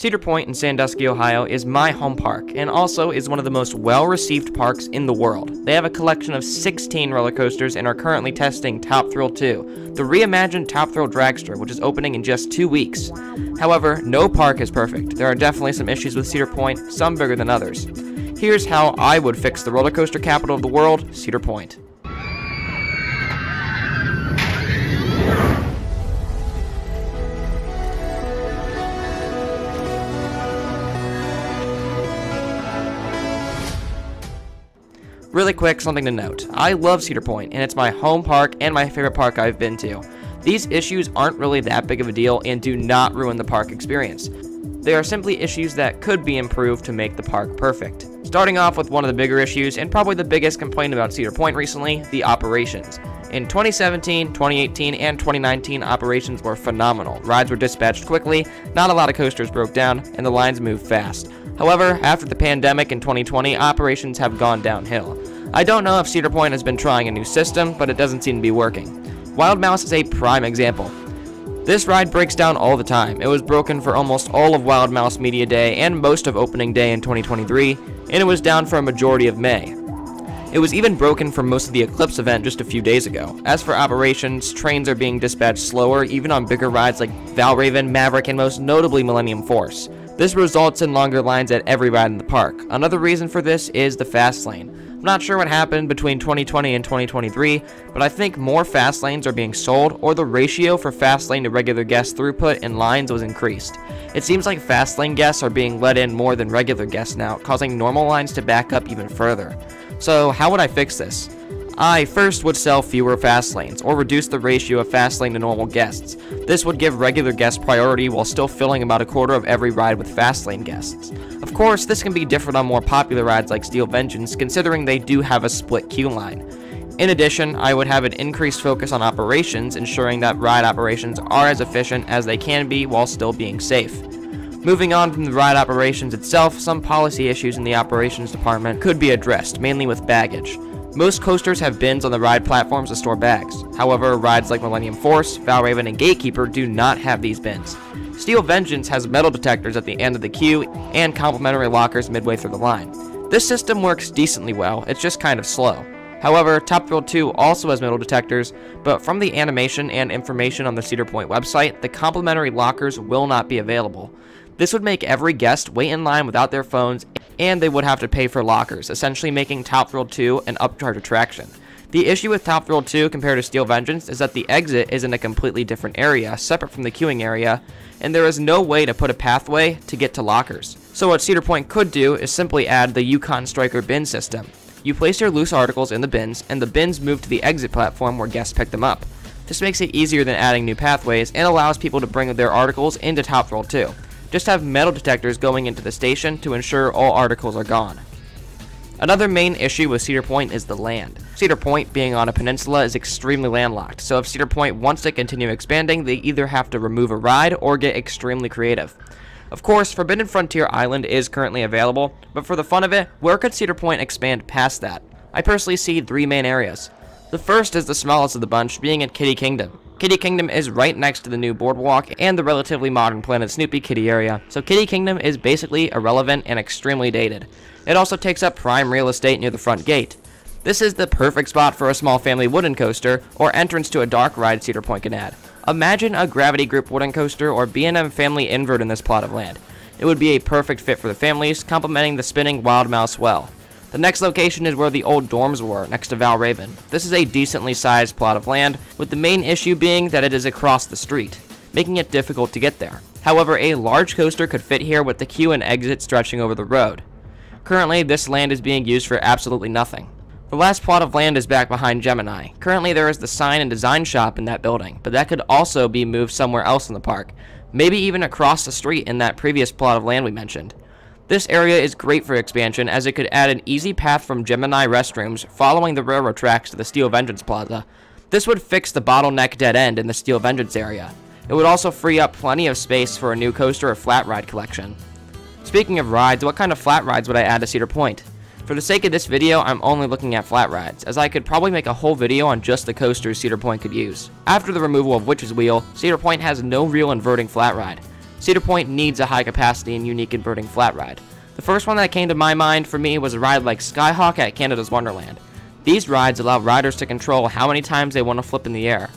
Cedar Point in Sandusky, Ohio is my home park and also is one of the most well-received parks in the world. They have a collection of 16 roller coasters and are currently testing Top Thrill 2, the reimagined Top Thrill dragster, which is opening in just 2 weeks. However, no park is perfect. There are definitely some issues with Cedar Point, some bigger than others. Here's how I would fix the roller coaster capital of the world, Cedar Point. Really quick, something to note. I love Cedar Point, and it's my home park and my favorite park I've been to. These issues aren't really that big of a deal and do not ruin the park experience. They are simply issues that could be improved to make the park perfect. Starting off with one of the bigger issues, and probably the biggest complaint about Cedar Point recently, the operations. In 2017, 2018, and 2019, operations were phenomenal. Rides were dispatched quickly, not a lot of coasters broke down, and the lines moved fast. However, after the pandemic in 2020, operations have gone downhill. I don't know if Cedar Point has been trying a new system, but it doesn't seem to be working. Wild Mouse is a prime example. This ride breaks down all the time. It was broken for almost all of Wild Mouse Media Day and most of opening day in 2023, and it was down for a majority of May. It was even broken for most of the Eclipse event just a few days ago. As for operations, trains are being dispatched slower, even on bigger rides like Valraven, Maverick, and most notably Millennium Force. This results in longer lines at every ride in the park. Another reason for this is the fast lane. I'm not sure what happened between 2020 and 2023, but I think more fast lanes are being sold, or the ratio for fast lane to regular guest throughput in lines was increased. It seems like fast lane guests are being let in more than regular guests now, causing normal lines to back up even further. So how would I fix this? I first would sell fewer fast lanes, or reduce the ratio of fast lane to normal guests. This would give regular guests priority while still filling about a quarter of every ride with fast lane guests. Of course, this can be different on more popular rides like Steel Vengeance, considering they do have a split queue line. In addition, I would have an increased focus on operations, ensuring that ride operations are as efficient as they can be while still being safe. Moving on from the ride operations itself, some policy issues in the operations department could be addressed, mainly with baggage. Most coasters have bins on the ride platforms to store bags. However, rides like Millennium Force, Valraven, and Gatekeeper do not have these bins. Steel Vengeance has metal detectors at the end of the queue and complimentary lockers midway through the line. This system works decently well, it's just kind of slow. However, Top Thrill 2 also has metal detectors, but from the animation and information on the Cedar Point website, the complimentary lockers will not be available. This would make every guest wait in line without their phones, and they would have to pay for lockers, essentially making Top Thrill 2 an upcharge attraction. The issue with Top Thrill 2 compared to Steel Vengeance is that the exit is in a completely different area, separate from the queuing area, and there is no way to put a pathway to get to lockers. So what Cedar Point could do is simply add the Yukon Striker bin system. You place your loose articles in the bins, and the bins move to the exit platform where guests pick them up. This makes it easier than adding new pathways and allows people to bring their articles into Top Thrill 2. Just have metal detectors going into the station to ensure all articles are gone. Another main issue with Cedar Point is the land. Cedar Point, being on a peninsula, is extremely landlocked, so if Cedar Point wants to continue expanding, they either have to remove a ride or get extremely creative. Of course, Forbidden Frontier Island is currently available, but for the fun of it, where could Cedar Point expand past that? I personally see 3 main areas. The first is the smallest of the bunch, being at Kitty Kingdom. Kitty Kingdom is right next to the new boardwalk and the relatively modern Planet Snoopy Kitty area, so Kitty Kingdom is basically irrelevant and extremely dated. It also takes up prime real estate near the front gate. This is the perfect spot for a small family wooden coaster or entrance to a dark ride Cedar Point can add. Imagine a Gravity Group wooden coaster or B&M family invert in this plot of land. It would be a perfect fit for the families, complementing the spinning Wild Mouse well. The next location is where the old dorms were, next to Valraven. This is a decently sized plot of land, with the main issue being that it is across the street, making it difficult to get there. However, a large coaster could fit here with the queue and exit stretching over the road. Currently, this land is being used for absolutely nothing. The last plot of land is back behind Gemini. Currently, there is the sign and design shop in that building, but that could also be moved somewhere else in the park, maybe even across the street in that previous plot of land we mentioned. This area is great for expansion as it could add an easy path from Gemini restrooms following the railroad tracks to the Steel Vengeance Plaza. This would fix the bottleneck dead end in the Steel Vengeance area. It would also free up plenty of space for a new coaster or flat ride collection. Speaking of rides, what kind of flat rides would I add to Cedar Point? For the sake of this video, I'm only looking at flat rides, as I could probably make a whole video on just the coasters Cedar Point could use. After the removal of Witch's Wheel, Cedar Point has no real inverting flat ride. Cedar Point needs a high capacity and unique inverting flat ride. The first one that came to my mind for me was a ride like Skyhawk at Canada's Wonderland. These rides allow riders to control how many times they want to flip in the air.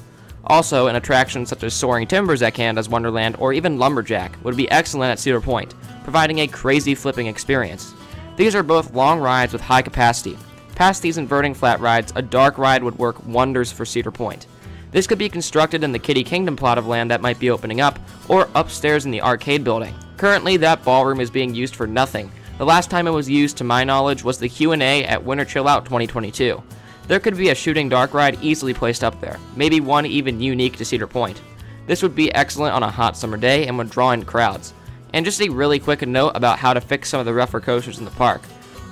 Also, an attraction such as Soaring Timbers at Canada's Wonderland or even Lumberjack would be excellent at Cedar Point, providing a crazy flipping experience. These are both long rides with high capacity. Past these inverting flat rides, a dark ride would work wonders for Cedar Point. This could be constructed in the Kitty Kingdom plot of land that might be opening up, or upstairs in the arcade building. Currently, that ballroom is being used for nothing. The last time it was used, to my knowledge, was the Q&A at Winter Chill Out 2022. There could be a shooting dark ride easily placed up there, maybe one even unique to Cedar Point. This would be excellent on a hot summer day and would draw in crowds. And just a really quick note about how to fix some of the rougher coasters in the park.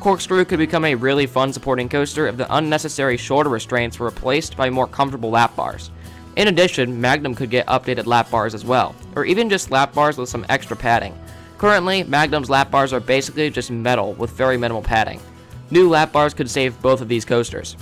Corkscrew could become a really fun supporting coaster if the unnecessary shoulder restraints were replaced by more comfortable lap bars. In addition, Magnum could get updated lap bars as well, or even just lap bars with some extra padding. Currently, Magnum's lap bars are basically just metal with very minimal padding. New lap bars could save both of these coasters.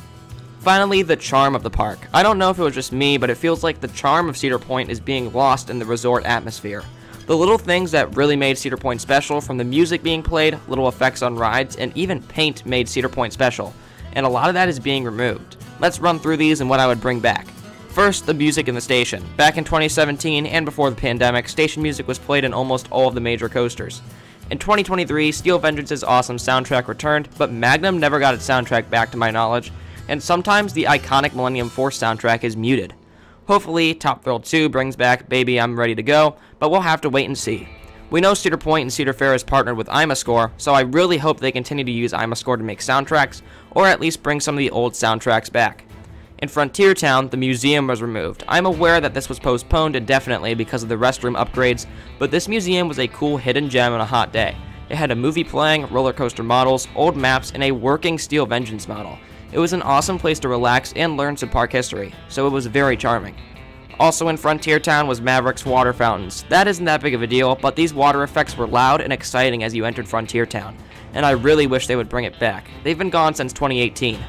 Finally, the charm of the park. I don't know if it was just me, but it feels like the charm of Cedar Point is being lost in the resort atmosphere. The little things that really made Cedar Point special, from the music being played, little effects on rides, and even paint made Cedar Point special, and a lot of that is being removed. Let's run through these and what I would bring back. First, the music in the station. Back in 2017 and before the pandemic, station music was played in almost all of the major coasters. In 2023, Steel Vengeance's awesome soundtrack returned, but Magnum never got its soundtrack back to my knowledge, and sometimes the iconic Millennium Force soundtrack is muted. Hopefully, Top Thrill 2 brings back Baby I'm Ready to Go, but we'll have to wait and see. We know Cedar Point and Cedar Fair is partnered with IMAscore, so I really hope they continue to use IMAscore to make soundtracks, or at least bring some of the old soundtracks back. In Frontier Town, the museum was removed. I'm aware that this was postponed indefinitely because of the restroom upgrades, but this museum was a cool hidden gem on a hot day. It had a movie playing, roller coaster models, old maps, and a working Steel Vengeance model. It was an awesome place to relax and learn some park history, so it was very charming. Also in Frontier Town was Maverick's water fountains. That isn't that big of a deal, but these water effects were loud and exciting as you entered Frontier Town, and I really wish they would bring it back. They've been gone since 2018.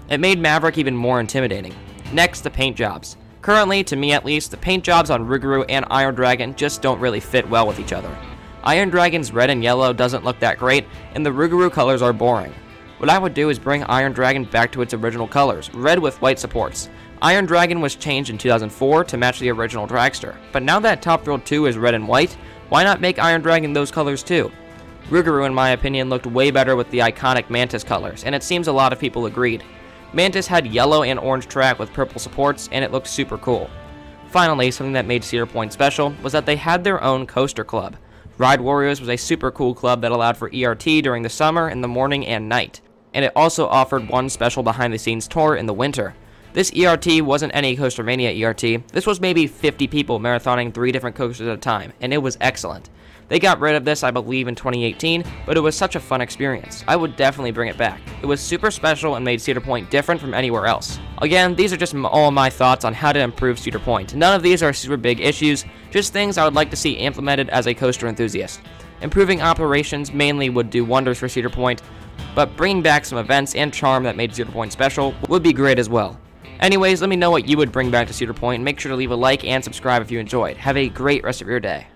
It made Maverick even more intimidating. Next, the paint jobs. Currently, to me at least, the paint jobs on Rougarou and Iron Dragon just don't really fit well with each other. Iron Dragon's red and yellow doesn't look that great, and the Rougarou colors are boring. What I would do is bring Iron Dragon back to its original colors, red with white supports. Iron Dragon was changed in 2004 to match the original dragster, but now that Top Thrill 2 is red and white, why not make Iron Dragon those colors too? Rougarou, in my opinion, looked way better with the iconic Mantis colors, and it seems a lot of people agreed. Mantis had yellow and orange track with purple supports, and it looked super cool. Finally, something that made Cedar Point special was that they had their own coaster club. Ride Warriors was a super cool club that allowed for ERT during the summer, in the morning, and night. And it also offered one special behind-the-scenes tour in the winter. This ERT wasn't any Coaster Mania ERT. This was maybe 50 people marathoning 3 different coasters at a time, and it was excellent. They got rid of this, I believe, in 2018, but it was such a fun experience. I would definitely bring it back. It was super special and made Cedar Point different from anywhere else. Again, these are just all my thoughts on how to improve Cedar Point. None of these are super big issues, just things I would like to see implemented as a coaster enthusiast. Improving operations mainly would do wonders for Cedar Point, but bringing back some events and charm that made Cedar Point special would be great as well. Anyways, let me know what you would bring back to Cedar Point, and make sure to leave a like and subscribe if you enjoyed. Have a great rest of your day.